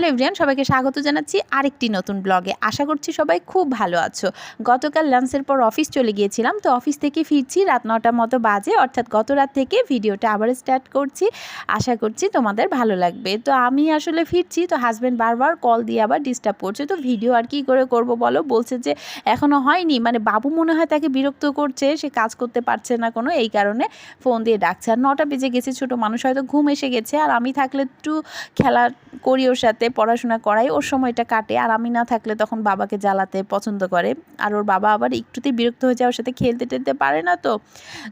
Everyone, সবাইকে স্বাগত জানাচ্ছি আরেকটি নতুন ব্লগে। আশা করছি সবাই খুব ভালো আছো। গতকাল লাঞ্চের পর অফিস চলে গিয়েছিলাম, তো অফিস থেকে ফিরছি রাত 9টার মতো বাজে, অর্থাৎ গত রাত থেকে ভিডিওটা আবার স্টার্ট করছি। আশা করছি তোমাদের ভালো লাগবে। তো আমি আসলে ফিরছি, তো হাজব্যান্ড বারবার কল দিয়ে আবার ডিস্টার্ব করছে। তো ভিডিও আর কি করে করব বলো, বলছে যে এখনও হয়নি, মানে বাবু মনে হয় তাকে বিরক্ত করছে, সে কাজ করতে পারছে না কোনো, এই কারণে ফোন দিয়ে ডাকছে। আর 9টা বেজে গেছে, ছোটো মানুষ হয়তো ঘুম এসে গেছে, আর আমি থাকলে একটু খেলা করি ওর সাথে, পড়াশোনা করাই, ওর সময়টা কাটে। আর আমি না থাকলে তখন বাবাকে জ্বালাতে পছন্দ করে, আর ওর বাবা আবার একটুতেই বিরক্ত হয়ে যায়, ওর সাথে খেলতে টেলতে পারে না। তো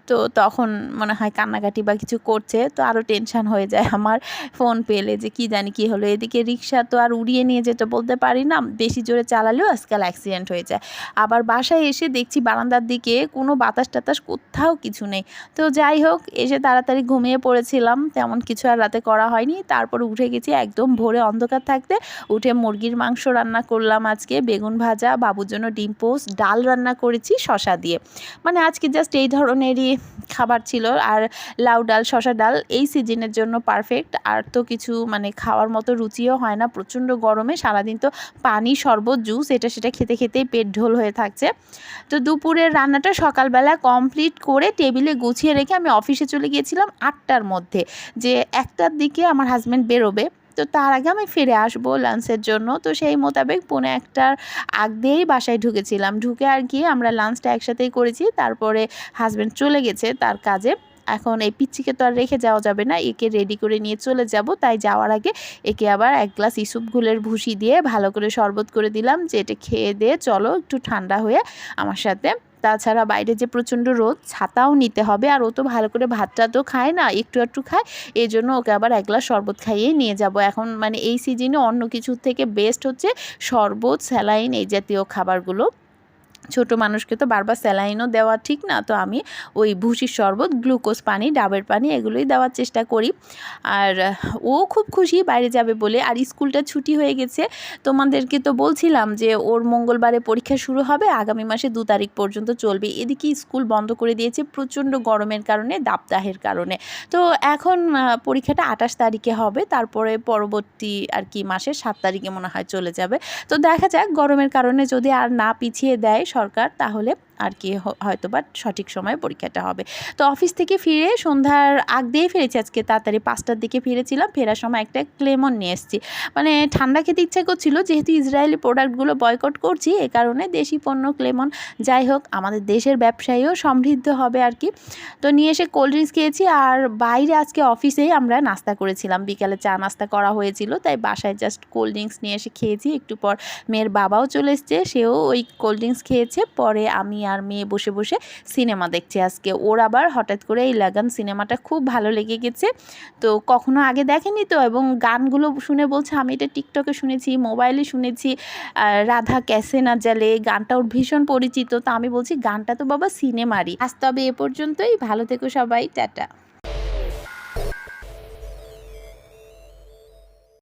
তো তখন মনে হয় কান্নাকাটি বা কিছু করছে, তো আরও টেনশান হয়ে যায় আমার ফোন পেলে, যে কি জানি কি হলো। এদিকে রিক্সা তো আর উড়িয়ে নিয়ে যেতে বলতে পারি না, বেশি জোরে চালালেও আজকাল অ্যাক্সিডেন্ট হয়ে যায়। আবার বাসায় এসে দেখছি বারান্দার দিকে কোনো বাতাস টাতাস কোথাও কিছু নেই। তো যাই হোক, এসে তাড়াতাড়ি ঘুমিয়ে পড়েছিলাম, তেমন কিছু আর রাতে করা হয়নি। তারপর উঠে গেছি একদম ভোরে, অন্ধকার থাকতে উঠে মুরগির মাংস রান্না করলাম আজকে, বেগুন ভাজা, বাবুর জন্য ডিম পোস্ট, ডাল রান্না করেছি শশা দিয়ে। মানে আজকে জাস্ট এই ধরনেরই খাবার ছিল। আর লাউ ডাল, শশা ডাল এই সিজনের জন্য পারফেক্ট। আর তো কিছু মানে খাওয়ার মতো রুচিও হয় না, প্রচণ্ড গরমে সারাদিন তো পানি, শরবত, জুস এটা সেটা খেতে খেতেই পেট ঢোল হয়ে থাকছে। তো দুপুরের রান্নাটা সকালবেলা কমপ্লিট করে টেবিলে গুছিয়ে রেখে আমি অফিসে চলে গিয়েছিলাম 8টার মধ্যে, যে 1টার দিকে আমার হাজব্যান্ড বেরোবে, তো তার আগে আমি ফিরে আসবো লাঞ্চের জন্য। তো সেই মোতাবেক 1:45 আগ দিয়েই বাসায় ঢুকেছিলাম। ঢুকে আর গিয়ে আমরা লাঞ্চটা একসাথেই করেছি। তারপরে হাজব্যান্ড চলে গেছে তার কাজে। এখন এই পিচ্চিকে তো আর রেখে যাওয়া যাবে না, একে রেডি করে নিয়ে চলে যাব। তাই যাওয়ার আগে একে আবার 1 গ্লাস ইসুপগুলের ভুসি দিয়ে ভালো করে শরবত করে দিলাম, যে এটা খেয়ে দিয়ে চলো একটু ঠান্ডা হয়ে আমার সাথে। তাছাড়া বাইরে যে প্রচণ্ড রোদ, ছাতাও নিতে হবে। আর ও তো ভালো করে ভাতটা তো খায় না, একটু একটু খায়, এই জন্য ওকে আবার 1 গ্লাস শরবত খাইয়েই নিয়ে যাব। এখন মানে এই সিজনে অন্য কিছুর থেকে বেস্ট হচ্ছে শরবত, স্যালাইন এই জাতীয় খাবারগুলো। ছোট মানুষকে তো বারবার স্যালাইনও দেওয়া ঠিক না, তো আমি ওই ভুসির শরবত, গ্লুকোজ পানি, ডাবের পানি এগুলোই দেওয়ার চেষ্টা করি। আর ও খুব খুশি বাইরে যাবে বলে। আর স্কুলটা ছুটি হয়ে গেছে, তোমাদেরকে তো বলছিলাম যে ওর মঙ্গলবারে পরীক্ষা শুরু হবে, আগামী মাসে 2 তারিখ পর্যন্ত চলবে। এদিকে স্কুল বন্ধ করে দিয়েছে প্রচণ্ড গরমের কারণে, দাবদাহের কারণে। তো এখন পরীক্ষাটা 28 তারিখে হবে, তারপরে পরবর্তী আর কি মাসের 7 তারিখে মনে হয় চলে যাবে। তো দেখা যাক, গরমের কারণে যদি আর না পিছিয়ে দেয় সরকার, তাহলে আর কি হয়তো বা সঠিক সময়ে পরীক্ষাটা হবে। তো অফিস থেকে ফিরে সন্ধ্যার আগ দিয়েই ফিরেছি আজকে, তাড়াতাড়ি 5টার দিকে ফিরেছিলাম। ফেরার সময় একটা ক্লেমন নিয়ে এসেছি, মানে ঠান্ডা খেতে ইচ্ছা করছিল, যেহেতু ইসরায়েলি প্রোডাক্টগুলো বয়কট করছি, এ কারণে দেশি পণ্য ক্লেমন। যাই হোক, আমাদের দেশের ব্যবসায়ীও সমৃদ্ধ হবে আর কি। তো নিয়ে এসে কোল্ড ড্রিঙ্কস খেয়েছি। আর বাইরে আজকে অফিসেই আমরা নাস্তা করেছিলাম, বিকালে চা নাস্তা করা হয়েছিল, তাই বাসায় জাস্ট কোল্ড ড্রিঙ্কস নিয়ে এসে খেয়েছি। একটু পর মেয়ের বাবাও চলে এসছে, সেও ওই কোল্ড ড্রিঙ্কস খেয়েছে। পরে আমি আর মেয়ে বসে বসে সিনেমা দেখছি আজকে। ওর আবার হঠাৎ করে এই লাগান সিনেমাটা খুব ভালো লেগে গেছে, তো কখনো আগে দেখেনি তো, এবং গানগুলো শুনে বলছে আমি এটা টিকটকে শুনেছি, মোবাইলে শুনেছি, রাধা ক্যাসে না জ্বালে গানটা ওর ভীষণ পরিচিত। তো আমি বলছি গানটা তো বাবা সিনেমারই। আজ তবে এ পর্যন্তই, ভালো থেকো সবাই, টাটা।